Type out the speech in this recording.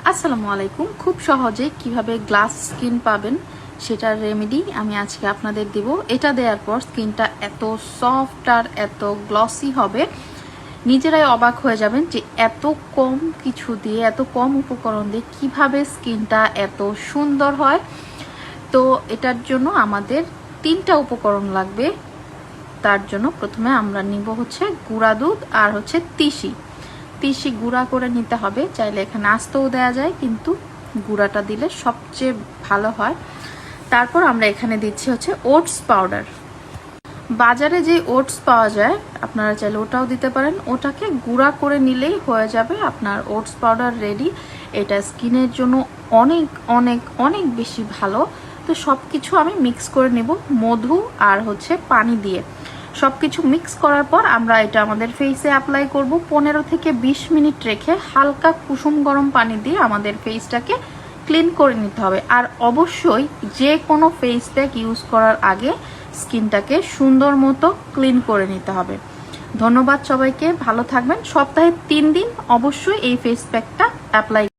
আসসালামু আলাইকুম। খুব সহজে কিভাবে গ্লাস স্কিন পাবেন সেটার রেমেডি আমি আজকে আপনাদের দিব। এটা দেওয়ার পর স্কিনটা এত সফট আর এত গ্লসি হবে, নিজেরাই অবাক হয়ে যাবেন যে এত কম কিছু দিয়ে, এত কম উপকরণ দিয়ে কিভাবে স্কিনটা এত সুন্দর হয়। তো এটার জন্য আমাদের 3টা উপকরণ লাগবে। তার জন্য প্রথমে আমরা নিব হচ্ছে গুঁড়া দুধ আর হচ্ছে তিসি গুঁড়া করে নিতে হবে। চাইলে এখানে আস্তেও দেওয়া যায়, কিন্তু গুঁড়াটা দিলে সবচেয়ে ভালো হয়। তারপর আমরা এখানে দিচ্ছি হচ্ছে ওটস পাউডার। বাজারে যে ওটস পাওয়া যায় আপনারা চাইলে ওটাও দিতে পারেন, ওটাকে গুঁড়া করে নিলেই হয়ে যাবে আপনার ওটস পাউডার রেডি। এটা স্কিনের জন্য অনেক অনেক অনেক বেশি ভালো। তো সব কিছু আমি মিক্স করে নেব মধু আর হচ্ছে পানি দিয়ে। সব কিছু মিক্স করার পর আমরা এটা আমাদের ফেসে অ্যাপ্লাই করব। 15 থেকে 20 মিনিট রেখে হালকা কুসুম গরম পানি দিয়ে আমাদের ফেসটাকে ক্লিন করে নিতে হবে। আর অবশ্যই যে কোনো ফেস প্যাক ইউজ করার আগে স্কিনটাকে সুন্দর মতো ক্লিন করে নিতে হবে। ধন্যবাদ সবাইকে, ভালো থাকবেন। সপ্তাহে 3 দিন অবশ্যই এই ফেস প্যাকটা অ্যাপ্লাই